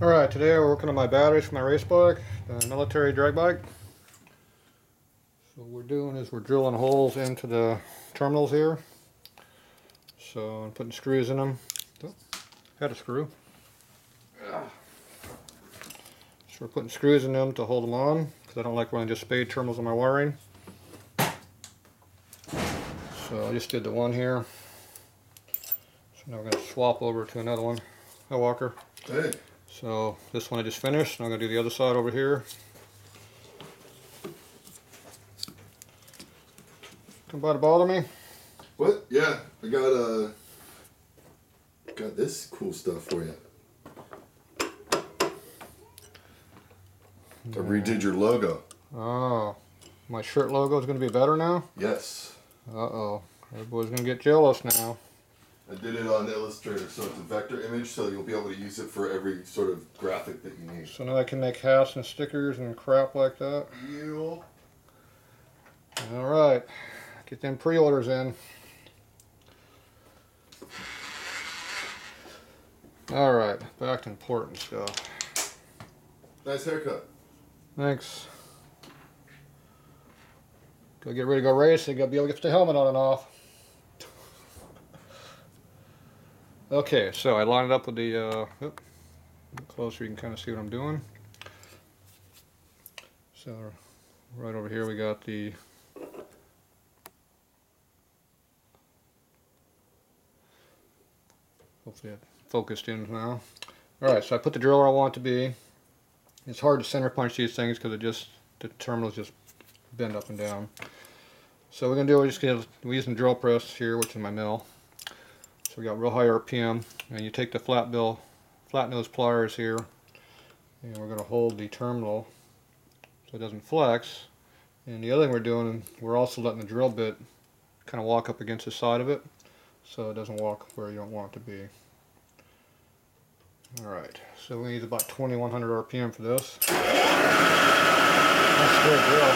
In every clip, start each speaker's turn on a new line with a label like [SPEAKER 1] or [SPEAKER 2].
[SPEAKER 1] Alright, today we're working on my batteries for my race bike, the military drag bike. So what we're doing is we're drilling holes into the terminals here. So I'm putting screws in them. Oh, had a screw. So we're putting screws in them to hold them on, because I don't like running just spade terminals on my wiring. So I just did the one here. So now we're going to swap over to another one. Hi Walker.
[SPEAKER 2] Hey.
[SPEAKER 1] So this one I just finished. Now I'm going to do the other side over here. Come by to bother me?
[SPEAKER 2] What? Yeah, I got this cool stuff for you. I redid your logo.
[SPEAKER 1] Oh, my shirt logo is going to be better now?
[SPEAKER 2] Yes.
[SPEAKER 1] Uh-oh. Everybody's going to get jealous now.
[SPEAKER 2] I did it on Illustrator, so it's a vector image, so you'll be able to use it for every sort of graphic that you need.
[SPEAKER 1] So now I can make hats and stickers and crap like that?
[SPEAKER 2] Yeah.
[SPEAKER 1] Alright. Get them pre-orders in. Alright, back to important stuff.
[SPEAKER 2] Nice haircut.
[SPEAKER 1] Thanks. Go get ready to go racing. Gotta be able to get the helmet on and off. Okay, so I lined it up with the, closer you can kind of see what I'm doing. So right over here we got the hopefully it focused in now. Alright, so I put the drill where I want it to be. It's hard to center punch these things because the terminals just bend up and down. So we're going to do is we're using drill press here, which is my mill. So we got real high RPM, and you take the flat nose pliers here, and we're going to hold the terminal so it doesn't flex. And the other thing we're doing, we're also letting the drill bit kind of walk up against the side of it, so it doesn't walk where you don't want it to be. Alright, so we need about 2100 RPM for this. That's a good drill.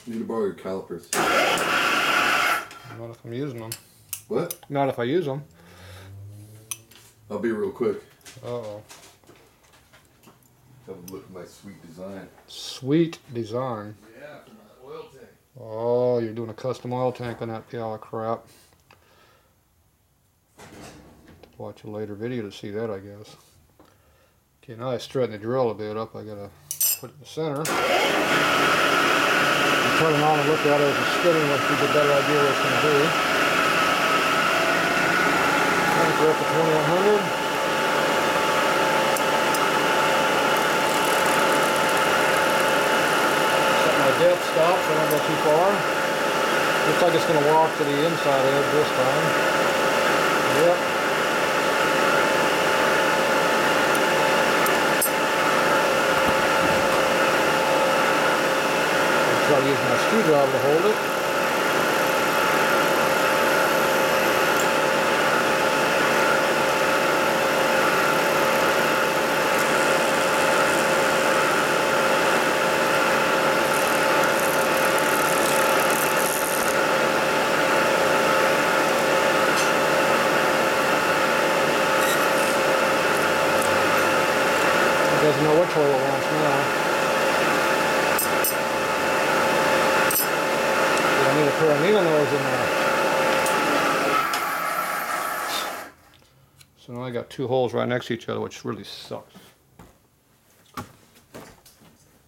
[SPEAKER 2] You need to borrow your calipers.
[SPEAKER 1] Not if I'm using them.
[SPEAKER 2] What?
[SPEAKER 1] Not if I use them.
[SPEAKER 2] I'll be real quick.
[SPEAKER 1] Uh-oh.
[SPEAKER 2] Have a look at my sweet design.
[SPEAKER 1] Sweet design.
[SPEAKER 2] Yeah, for my oil tank.
[SPEAKER 1] Oh, you're doing a custom oil tank on that pile of crap. Watch a later video to see that, I guess. Okay, now I straighten the drill a bit up. I gotta put it in the center. Turn it on and look at it as it's spinning, which gives a better idea what it's going to do. I think we're up to 2100. Set my depth stop so I don't go too far. Looks like it's going to walk to the inside edge this time. Yep. I'll use my screwdriver to hold it. It doesn't know which hole it wants now. I need a pair of needle nose in there. So now I got two holes right next to each other, which really sucks.
[SPEAKER 2] What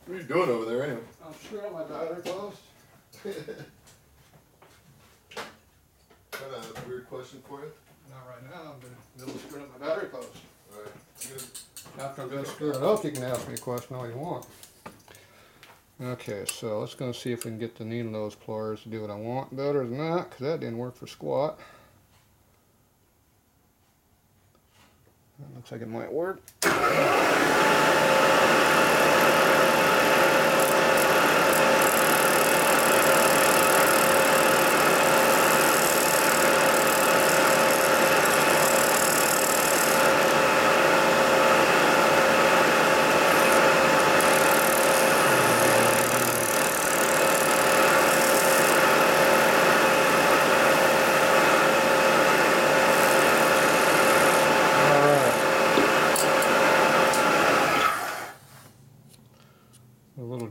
[SPEAKER 2] are you doing over there anyway?
[SPEAKER 1] I'm screwing up my battery post.
[SPEAKER 2] Got a weird question for you?
[SPEAKER 1] Not right now, I'm in the middle of screwing up my battery post.
[SPEAKER 2] Alright.
[SPEAKER 1] After I'm done screwing it up, you can ask me a question all you want. Okay, so let's go see if we can get the needle nose pliers to do what I want better than that, because that didn't work for squat. That looks like it might work.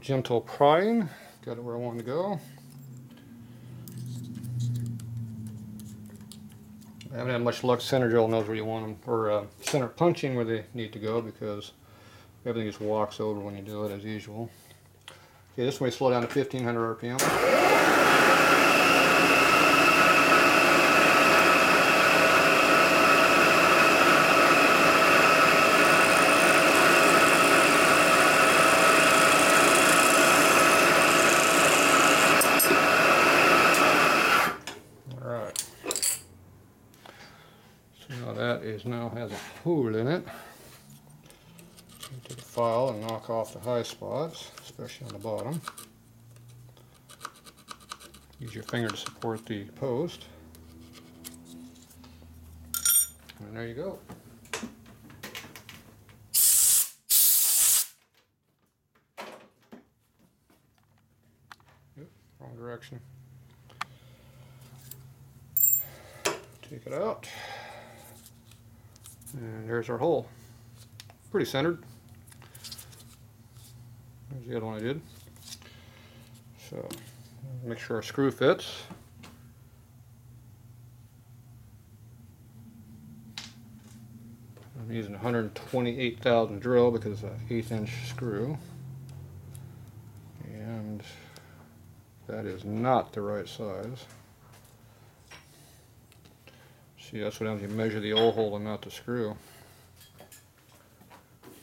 [SPEAKER 1] gentle prodding. Got it where I want to go. I haven't had much luck. Center drill knows where you want them, or center punching where they need to go, because everything just walks over when you do it as usual. Okay, this way slow down to 1500 RPM. Now has a hole in it. Take a file and knock off the high spots, especially on the bottom. Use your finger to support the post. And there you go. Oop, wrong direction. Take it out. And there's our hole. Pretty centered. There's the other one I did. So, make sure our screw fits. I'm using a 128,000 drill because it's an 1/8 inch screw. And that is not the right size. See, that's what happens. You measure the old hole and not the screw.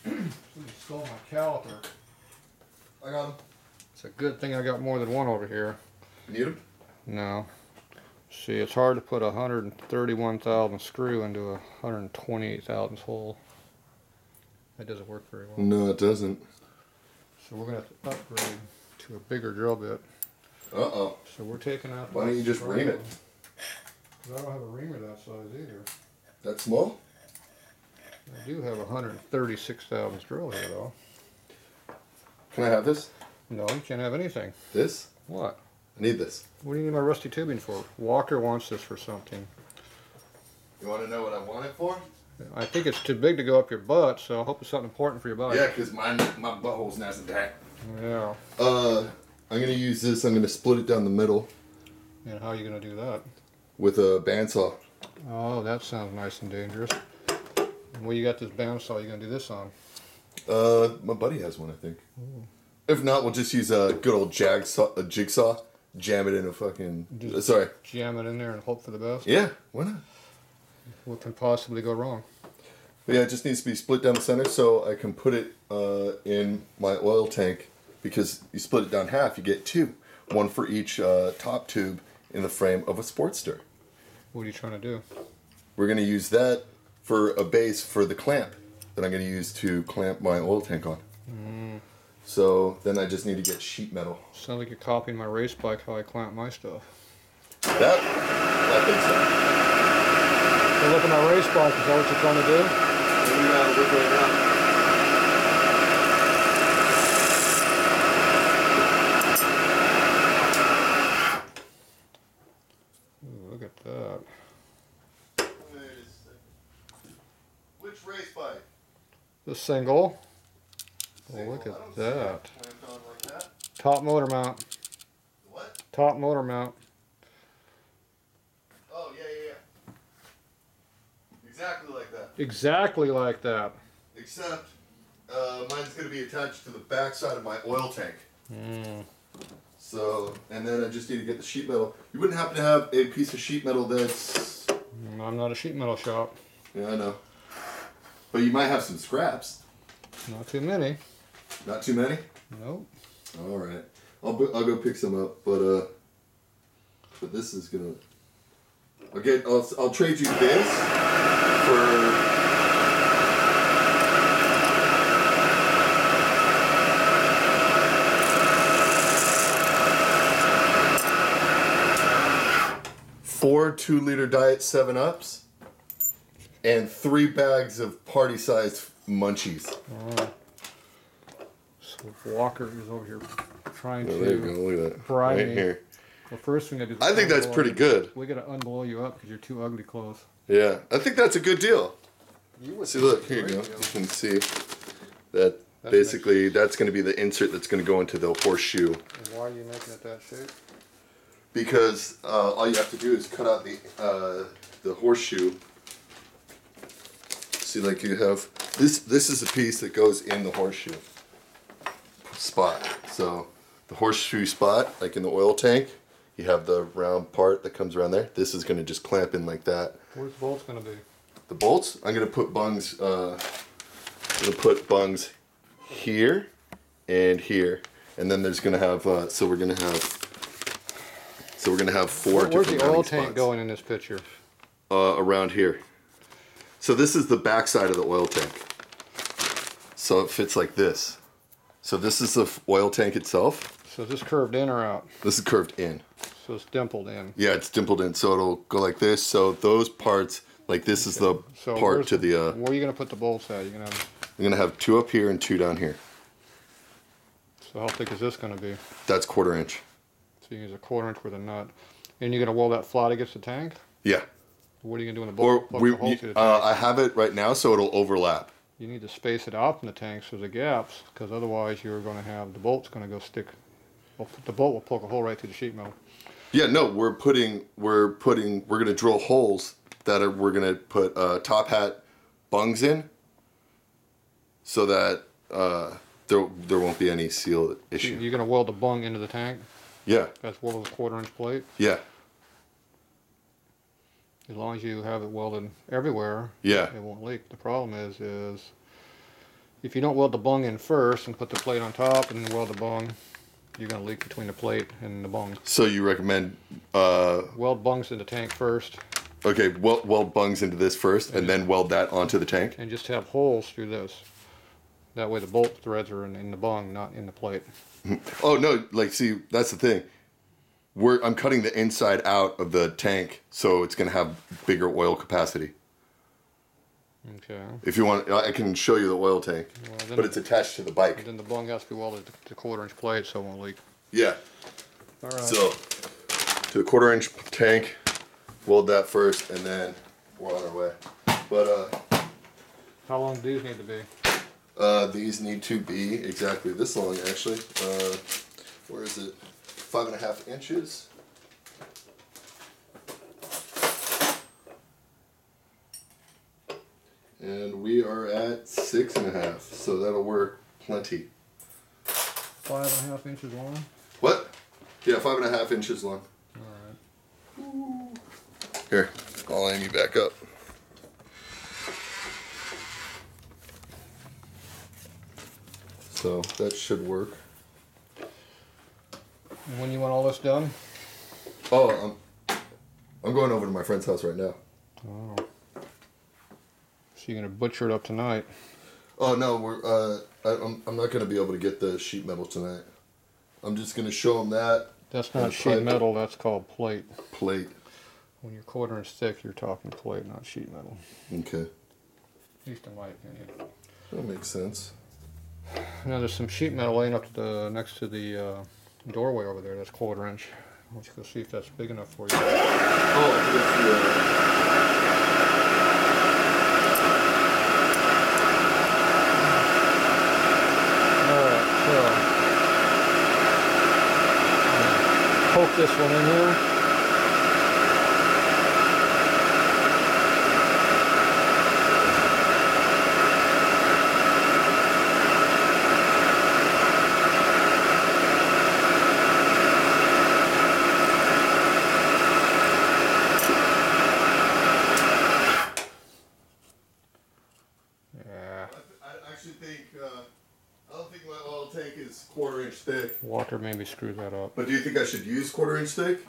[SPEAKER 1] Somebody stole my caliper.
[SPEAKER 2] I got him.
[SPEAKER 1] It's a good thing I got more than one over here.
[SPEAKER 2] Need him?
[SPEAKER 1] No. See, it's hard to put a 131,000 screw into a 128,000 hole. That doesn't work very well.
[SPEAKER 2] No, it doesn't.
[SPEAKER 1] So we're going to have to upgrade to a bigger drill bit.
[SPEAKER 2] Uh-oh.
[SPEAKER 1] So we're taking out...
[SPEAKER 2] Why don't you just ream it?
[SPEAKER 1] I don't have a reamer that size either.
[SPEAKER 2] That small?
[SPEAKER 1] I do have a 136,000 drill here though.
[SPEAKER 2] Can I have this?
[SPEAKER 1] No, you can't have anything.
[SPEAKER 2] This?
[SPEAKER 1] What?
[SPEAKER 2] I need this.
[SPEAKER 1] What do you need my rusty tubing for? Walker wants this for something.
[SPEAKER 2] You want to know what I want it for?
[SPEAKER 1] I think it's too big to go up your butt, so I hope it's something important for your body.
[SPEAKER 2] Yeah, because my butthole's nice and tight.
[SPEAKER 1] Yeah.
[SPEAKER 2] I'm going to use this. I'm going to split it down the middle.
[SPEAKER 1] And how are you going to do that?
[SPEAKER 2] With a bandsaw.
[SPEAKER 1] Oh, that sounds nice and dangerous. Well, you got this bandsaw you're going to do this on?
[SPEAKER 2] My buddy has one, I think. Ooh. If not, we'll just use a good old jigsaw. Jam it in a fucking... sorry.
[SPEAKER 1] Jam it in there and hope for the best?
[SPEAKER 2] Yeah, why not?
[SPEAKER 1] What can possibly go wrong?
[SPEAKER 2] Yeah, it just needs to be split down the center so I can put it in my oil tank, because you split it down half, you get two. One for each top tube in the frame of a Sportster.
[SPEAKER 1] What are you trying to do?
[SPEAKER 2] We're going to use that for a base for the clamp that I'm going to use to clamp my oil tank on. Mm. So then I just need to get sheet metal.
[SPEAKER 1] Sounds like you're copying my race bike, how I clamp my stuff.
[SPEAKER 2] That? I think so.
[SPEAKER 1] So look at my race bike, is that what you're trying to do?
[SPEAKER 2] Look right now.
[SPEAKER 1] Look at that.
[SPEAKER 2] Wait a second. Which race bike?
[SPEAKER 1] The single. Oh, look at that. Top motor mount.
[SPEAKER 2] What?
[SPEAKER 1] Top motor mount.
[SPEAKER 2] Oh, yeah. Exactly like that.
[SPEAKER 1] Exactly like that.
[SPEAKER 2] Except, mine's going to be attached to the back side of my oil tank.
[SPEAKER 1] Mm.
[SPEAKER 2] So, and then I just need to get the sheet metal. You wouldn't happen to have a piece of sheet metal that's...
[SPEAKER 1] I'm not a sheet metal shop.
[SPEAKER 2] Yeah, I know. But you might have some scraps.
[SPEAKER 1] Not too many.
[SPEAKER 2] Not too many?
[SPEAKER 1] Nope.
[SPEAKER 2] All right. I'll go pick some up, but this is gonna... I'll trade you this for... Four 2-liter Diet 7-Ups and 3 bags of party-sized munchies.
[SPEAKER 1] So Walker is over here trying to
[SPEAKER 2] there you go. Look at that.
[SPEAKER 1] bribe
[SPEAKER 2] Right
[SPEAKER 1] me.
[SPEAKER 2] here.
[SPEAKER 1] Well, first thing I do.
[SPEAKER 2] I think that's pretty good.
[SPEAKER 1] We gotta unblow you up because you're too ugly close.
[SPEAKER 2] Yeah, I think that's a good deal. See, look, here you go. You can see that basically that's going to be the insert that's going to go into the horseshoe.
[SPEAKER 1] And why are you making it that shape?
[SPEAKER 2] Because all you have to do is cut out the horseshoe. See, like you have this is a piece that goes in the horseshoe spot. So the horseshoe spot, like in the oil tank, you have the round part that comes around there. This is going to just clamp in like that.
[SPEAKER 1] Where's the bolts going to be?
[SPEAKER 2] The bolts, I'm going to put bungs here and here, and then there's going to have so we're going to have four different
[SPEAKER 1] Where's the oil
[SPEAKER 2] mounting
[SPEAKER 1] tank
[SPEAKER 2] spots.
[SPEAKER 1] going in this picture?
[SPEAKER 2] Around here. So this is the back side of the oil tank. So it fits like this. So this is the oil tank itself.
[SPEAKER 1] So is this curved in or out?
[SPEAKER 2] This is curved in.
[SPEAKER 1] So it's dimpled in.
[SPEAKER 2] Yeah, it's dimpled in. So it'll go like this. So those parts, like this is the part to the.
[SPEAKER 1] Where are you going to put the bolts at? I'm
[SPEAKER 2] going to have 2 up here and 2 down here.
[SPEAKER 1] So how thick is this going to be?
[SPEAKER 2] That's 1/4 inch.
[SPEAKER 1] So you use a 1/4 inch with a nut. And you're going to weld that flat against the tank?
[SPEAKER 2] Yeah.
[SPEAKER 1] What are you going to do in the
[SPEAKER 2] Or
[SPEAKER 1] bolt?
[SPEAKER 2] I have it right now, so it'll overlap.
[SPEAKER 1] You need to space it out from the tank so there's gaps, because otherwise you're going to have the bolt's going to go stick. Well, the bolt will poke a hole right through the sheet metal.
[SPEAKER 2] Yeah, no, we're going to drill holes we're going to put top hat bungs in, so that there won't be any seal issue.
[SPEAKER 1] You're going to weld the bung into the tank?
[SPEAKER 2] Yeah.
[SPEAKER 1] That's welded with a 1/4 inch plate?
[SPEAKER 2] Yeah.
[SPEAKER 1] As long as you have it welded everywhere,
[SPEAKER 2] yeah,
[SPEAKER 1] it won't leak. The problem is if you don't weld the bung in first and put the plate on top and then weld the bung, you're going to leak between the plate and the bung.
[SPEAKER 2] So you recommend
[SPEAKER 1] weld bungs in the tank first.
[SPEAKER 2] Okay, weld bungs into this first, and then weld that onto the tank.
[SPEAKER 1] And just have holes through this. That way the bolt threads are in the bung, not in the plate.
[SPEAKER 2] Oh no! Like, see, that's the thing. I'm cutting the inside out of the tank, so it's going to have bigger oil capacity.
[SPEAKER 1] Okay.
[SPEAKER 2] If you want, I can show you the oil tank, but it's attached to the bike.
[SPEAKER 1] Then the bung has to be welded to 1/4 inch plate, so it won't leak.
[SPEAKER 2] Yeah.
[SPEAKER 1] All right.
[SPEAKER 2] So, to the 1/4 inch tank, weld that first, and then we're on our way. But
[SPEAKER 1] how long do these need to be?
[SPEAKER 2] These need to be exactly this long, actually. Where is it? 5.5 inches. And we are at 6.5, so that'll work plenty.
[SPEAKER 1] 5.5 inches long?
[SPEAKER 2] What? Yeah, 5.5 inches long.
[SPEAKER 1] Alright.
[SPEAKER 2] Here, I'll aim you back up. So that should work.
[SPEAKER 1] And when you want all this done?
[SPEAKER 2] Oh, I'm going over to my friend's house right now.
[SPEAKER 1] Oh. So you're gonna butcher it up tonight?
[SPEAKER 2] Oh no, I'm not going to be able to get the sheet metal tonight. I'm just going to show him that.
[SPEAKER 1] That's not sheet metal. That's called plate.
[SPEAKER 2] Plate.
[SPEAKER 1] When you're 1/4 inch thick, you're talking plate, not sheet metal.
[SPEAKER 2] Okay.
[SPEAKER 1] At least in my opinion.
[SPEAKER 2] That makes sense.
[SPEAKER 1] Now there's some sheet metal laying up next to the doorway over there. That's 1/4 inch. Why don't you go see if that's big enough for you?
[SPEAKER 2] Oh,
[SPEAKER 1] Poke this one in here. Yeah.
[SPEAKER 2] I actually think, I don't think my oil tank is 1/4 inch thick.
[SPEAKER 1] Water maybe screws that up.
[SPEAKER 2] But do you think I should use 1/4 inch thick?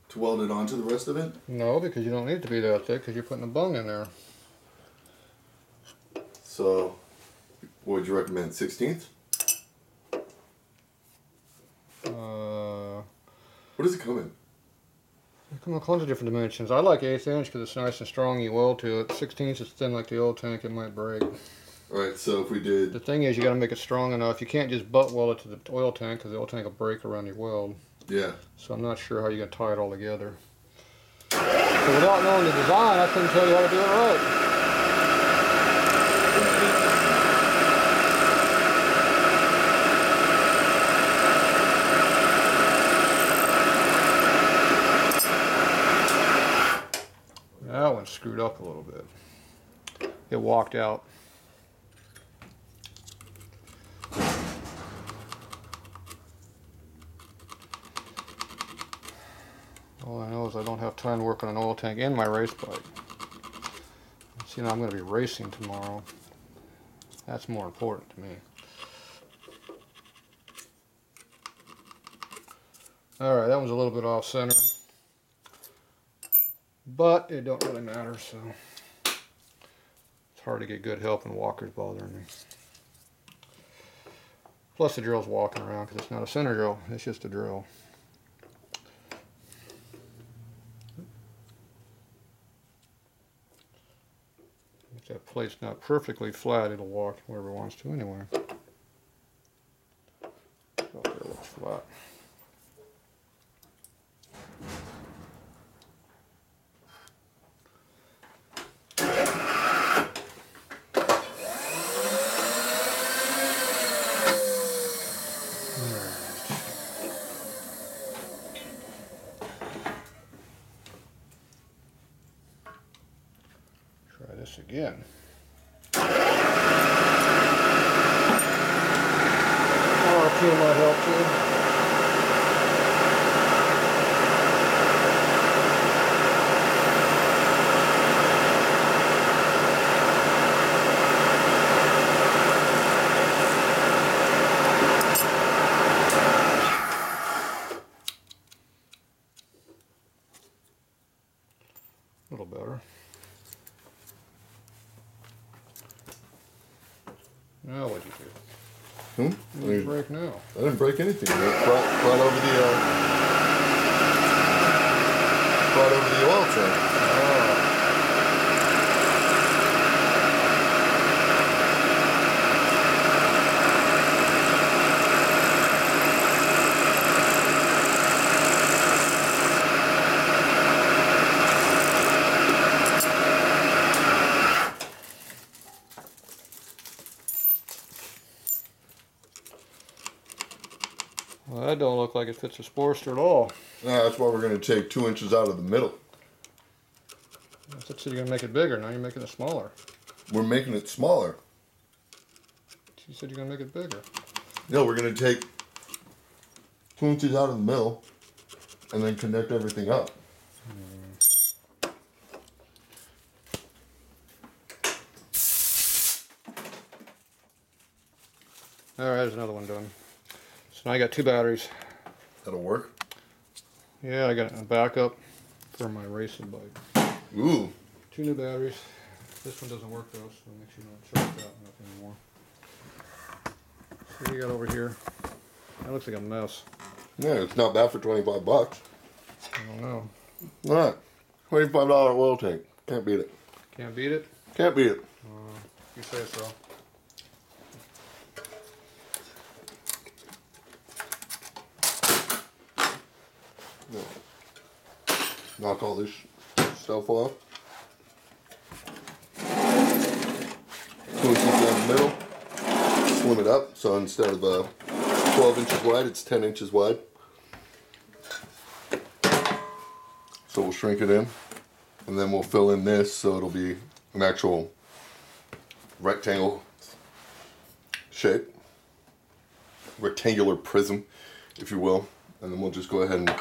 [SPEAKER 2] To weld it onto the rest of it?
[SPEAKER 1] No, because you don't need it to be that thick because you're putting a bung in there.
[SPEAKER 2] So, what would you recommend, 16th? What does it come in?
[SPEAKER 1] They come in all kinds of different dimensions. I like 1/8 inch because it's nice and strong. You weld to it. 16th is thin like the oil tank. It might break.
[SPEAKER 2] Alright, so if we did...
[SPEAKER 1] The thing is, you got to make it strong enough. You can't just butt weld it to the oil tank because the oil tank will break around your weld.
[SPEAKER 2] Yeah.
[SPEAKER 1] So I'm not sure how you're going to tie it all together. So without knowing the design, I couldn't tell you how to do it right. screwed up a little bit. It walked out. All I know is I don't have time to work on an oil tank and my race bike. See, now I'm going to be racing tomorrow. That's more important to me. Alright, that one's a little bit off center. But it don't really matter, so it's hard to get good help and walkers bothering me. Plus the drill's walking around because it's not a center drill, it's just a drill. If that plate's not perfectly flat, it'll walk wherever it wants to anyway. So there it looks flat. Try this again. RP might help too. A little better. Now what'd you do?
[SPEAKER 2] Hmm?
[SPEAKER 1] You break now.
[SPEAKER 2] I didn't break anything. Brought over the oil tank.
[SPEAKER 1] Oh. Well, that don't look like it fits a Sportster at all.
[SPEAKER 2] No, that's why we're going to take 2 inches out of the middle.
[SPEAKER 1] I thought you were going to make it bigger. Now you're making it smaller.
[SPEAKER 2] We're making it smaller.
[SPEAKER 1] You said you're going to make it bigger.
[SPEAKER 2] No, we're going to take 2 inches out of the middle and then connect everything up.
[SPEAKER 1] Alright, there's another one done. So now I got 2 batteries.
[SPEAKER 2] That'll work.
[SPEAKER 1] Yeah, I got a backup for my racing bike.
[SPEAKER 2] Ooh.
[SPEAKER 1] 2 new batteries. This one doesn't work though, so make sure you don't charge that one up anymore. So what do you got over here? That looks like a mess.
[SPEAKER 2] Yeah, it's not bad for 25 bucks.
[SPEAKER 1] I don't know.
[SPEAKER 2] Alright. $25 oil tank. Can't beat it.
[SPEAKER 1] Can't beat it?
[SPEAKER 2] Can't beat it.
[SPEAKER 1] You say so.
[SPEAKER 2] Knock all this stuff off. 2 inches down the middle. Slim it up, so instead of 12 inches wide, it's 10 inches wide. So we'll shrink it in, and then we'll fill in this so it'll be an actual rectangle shape. Rectangular prism, if you will. And then we'll just go ahead and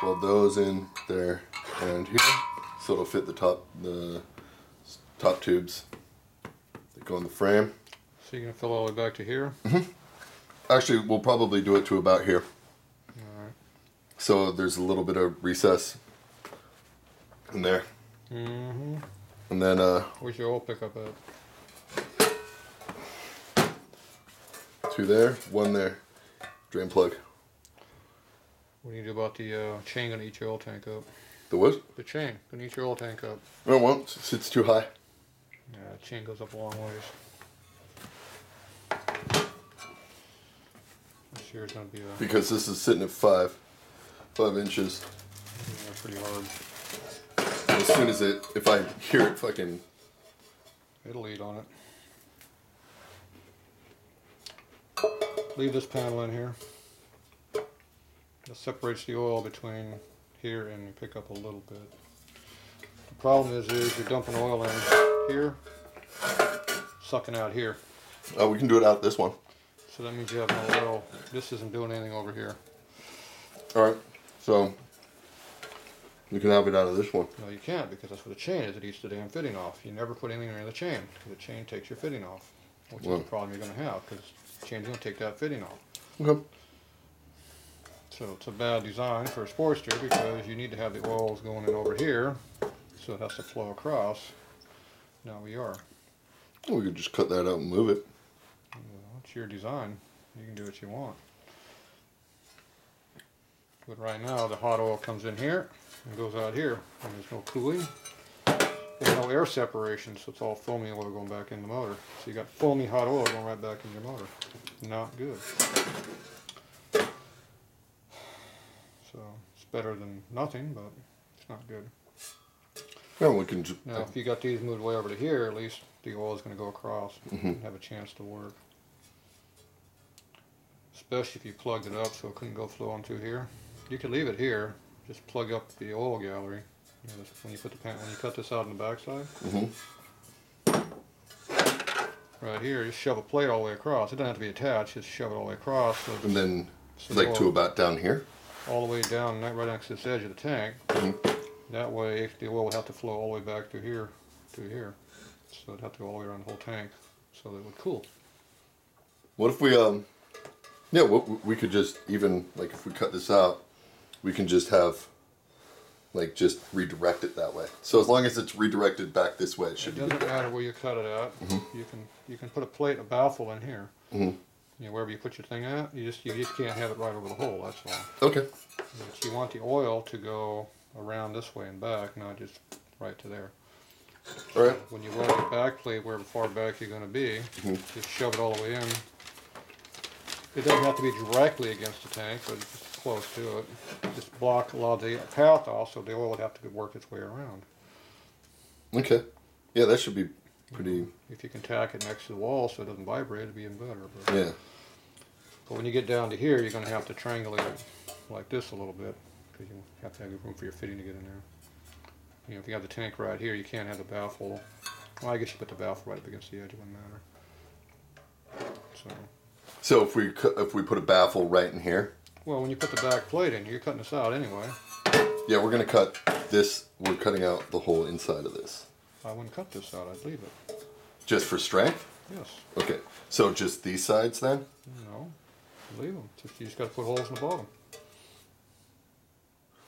[SPEAKER 2] weld those in there and here, so it'll fit the top tubes that go in the frame.
[SPEAKER 1] So you're going to fill all the way back to here?
[SPEAKER 2] Mm-hmm. Actually, we'll probably do it to about here.
[SPEAKER 1] Alright.
[SPEAKER 2] So there's a little bit of recess in there.
[SPEAKER 1] Mm-hmm.
[SPEAKER 2] And then,
[SPEAKER 1] Where's your oil pickup at?
[SPEAKER 2] 2 there, 1 there. Drain plug.
[SPEAKER 1] What do you do about the chain going to eat your oil tank up?
[SPEAKER 2] The what?
[SPEAKER 1] The chain going to eat your oil tank up.
[SPEAKER 2] No, it won't. It's too high.
[SPEAKER 1] Yeah, the chain goes up a long ways. This here is going to be a...
[SPEAKER 2] Because this is sitting at 5 inches.
[SPEAKER 1] Yeah, pretty hard.
[SPEAKER 2] As soon as if I hear it fucking...
[SPEAKER 1] It'll eat on it. Leave this panel in here. It separates the oil between here and you pick up a little bit. The problem is you're dumping oil in here, sucking out here.
[SPEAKER 2] Oh, we can do it out this one.
[SPEAKER 1] So that means you have no oil. This isn't doing anything over here.
[SPEAKER 2] All right, so you can have it out of this one.
[SPEAKER 1] No, you can't, because that's what the chain is. It eats the damn fitting off. You never put anything in the chain. The chain takes your fitting off, which is the problem you're going to have, because the chain's going to take that fitting off.
[SPEAKER 2] Okay.
[SPEAKER 1] So it's a bad design for a Sportster, because you need to have the oils going in over here, so it has to flow across. Now we are.
[SPEAKER 2] Well, we could just cut that out and move it.
[SPEAKER 1] Well, it's your design. You can do what you want. But right now, the hot oil comes in here and goes out here, and there's no cooling. There's no air separation, so it's all foamy oil going back in the motor. So you got foamy hot oil going right back in your motor. Not good. So it's better than nothing, but it's not good.
[SPEAKER 2] Yeah, we can just.
[SPEAKER 1] Now, if you got these moved way over to here, at least the oil is going to go across and have a chance to work. Especially if you plugged it up so it couldn't go flowing through here. You could leave it here, just plug up the oil gallery. You know, when you put the when you cut this out on the backside, right here, just shove a plate all the way across. It doesn't have to be attached; just shove it all the way across. So
[SPEAKER 2] And then,
[SPEAKER 1] so
[SPEAKER 2] like
[SPEAKER 1] the
[SPEAKER 2] to
[SPEAKER 1] oil,
[SPEAKER 2] about down here.
[SPEAKER 1] all the way down, right next to this edge of the tank. That way, the oil would have to flow all the way back to here, So it'd have to go all the way around the whole tank, so that it would cool.
[SPEAKER 2] What if we yeah, we could just even like if we cut this out, we can just have like just redirect it that way. So as long as it's redirected back this way, it should.
[SPEAKER 1] It doesn't matter where you cut it at. You can put a plate, a baffle in here. You know, wherever you put your thing at, you just can't have it right over the hole. That's all.
[SPEAKER 2] Okay.
[SPEAKER 1] But you want the oil to go around this way and back, not just right to there.
[SPEAKER 2] All right.
[SPEAKER 1] When you weld the back plate, wherever far back you're going to be, just shove it all the way in. It doesn't have to be directly against the tank, but it's just close to it. Just block a lot of the path off, so the oil would have to work its way around.
[SPEAKER 2] Okay. Yeah, that should be pretty.
[SPEAKER 1] If you can tack it next to the wall so it doesn't vibrate, it'd be even better. But,
[SPEAKER 2] Yeah.
[SPEAKER 1] but when you get down to here, you're going to have to triangulate it like this a little bit, because you have to have room for your fitting to get in there. You know, if you have the tank right here, you can't have the baffle. Well, I guess you put the baffle right up against the edge, it wouldn't matter.
[SPEAKER 2] So if we put a baffle right in here.
[SPEAKER 1] Well, when you put the back plate in, you're cutting this out anyway.
[SPEAKER 2] Yeah, we're gonna cut this. We're cutting out the whole inside of this.
[SPEAKER 1] I wouldn't cut this out. I'd leave it.
[SPEAKER 2] Just for strength?
[SPEAKER 1] Yes.
[SPEAKER 2] Okay. So just these sides then?
[SPEAKER 1] No, leave them. You just got to put holes in the bottom.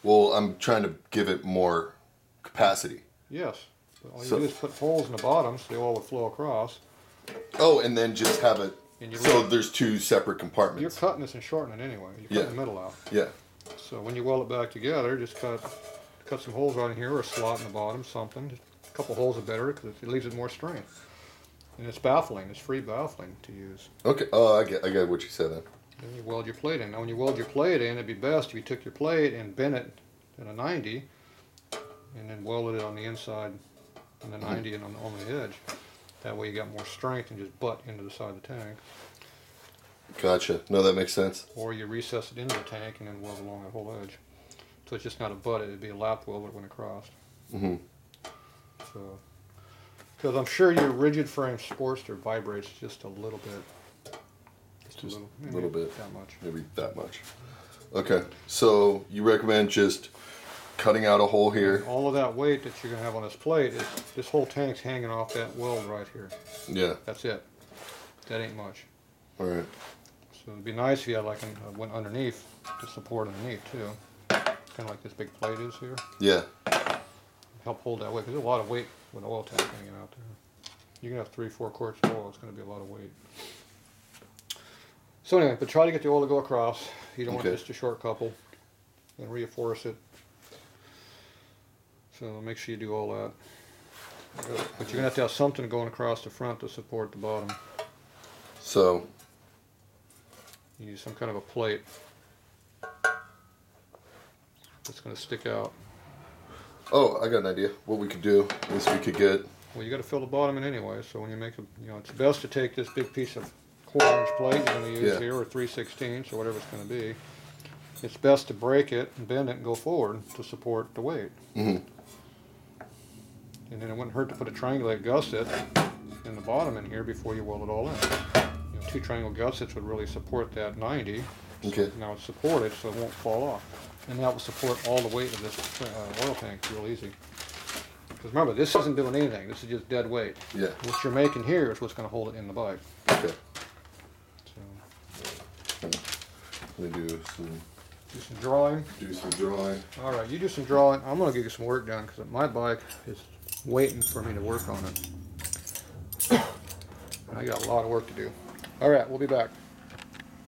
[SPEAKER 2] Well, I'm trying to give it more capacity.
[SPEAKER 1] Yes. But all you do is put holes in the bottom so the oil will flow across.
[SPEAKER 2] Oh, and then just have it. So
[SPEAKER 1] leave,
[SPEAKER 2] there's two separate compartments.
[SPEAKER 1] you're cutting this and shortening it anyway. You cut the middle out.
[SPEAKER 2] Yeah.
[SPEAKER 1] So when you weld it back together, just cut some holes right in here, or a slot in the bottom, something. Just a couple holes are better because it leaves it more strength. And it's baffling. It's free baffling to use.
[SPEAKER 2] Okay. Oh, I get what you said then.
[SPEAKER 1] Then you weld your plate in. Now when you weld your plate in, it'd be best if you took your plate and bent it at a 90, and then welded it on the inside on the 90 and on the edge. That way you got more strength and just butt into the side of the tank.
[SPEAKER 2] Gotcha. No, that makes sense.
[SPEAKER 1] Or you recess it into the tank and then weld along that whole edge. So it's just not a butt, it'd be a lap weld that went across. So, because I'm sure your rigid frame Sportster vibrates just a little bit. Just a little
[SPEAKER 2] bit.
[SPEAKER 1] That much.
[SPEAKER 2] Maybe that much. Okay. So you recommend just cutting out a hole here.
[SPEAKER 1] All of that weight that you're going to have on this plate, this whole tank's hanging off that weld right here.
[SPEAKER 2] Yeah.
[SPEAKER 1] That's it. That ain't much.
[SPEAKER 2] All right.
[SPEAKER 1] So it'd be nice if you had like went underneath to support underneath too. Kind of like this big plate is here.
[SPEAKER 2] Yeah.
[SPEAKER 1] Help hold that weight, because there's a lot of weight with an oil tank hanging out there. You can have 3-4 quarts of oil, it's going to be a lot of weight. So anyway, but try to get the oil to go across. You don't want just to short couple and reinforce it. So make sure you do all that. But you're going to have something going across the front to support the bottom.
[SPEAKER 2] So
[SPEAKER 1] You use some kind of a plate that's going to stick out.
[SPEAKER 2] Oh, I got an idea. What we could do is we could get.
[SPEAKER 1] Well, you got to fill the bottom in anyway. So when you make it's best to take this big piece of 1/4-inch plate you're going to use here, or 3/16 or whatever it's going to be. It's best to break it and bend it and go forward to support the weight. And then it wouldn't hurt to put a triangulate gusset in the bottom in here before you weld it all in. You know, 2 triangle gussets would really support that 90.
[SPEAKER 2] Okay.
[SPEAKER 1] Now it's supported so it won't fall off. And that will support all the weight of this oil tank real easy. Because remember, this isn't doing anything. This is just dead weight.
[SPEAKER 2] Yeah.
[SPEAKER 1] What you're making here is what's going to hold it in the bike.
[SPEAKER 2] Okay.
[SPEAKER 1] So,
[SPEAKER 2] Let me do
[SPEAKER 1] some drawing.
[SPEAKER 2] some drawing.
[SPEAKER 1] All right, you do some drawing. I'm going to get some work done because my bike is waiting for me to work on it. I got a lot of work to do. All right, we'll be back.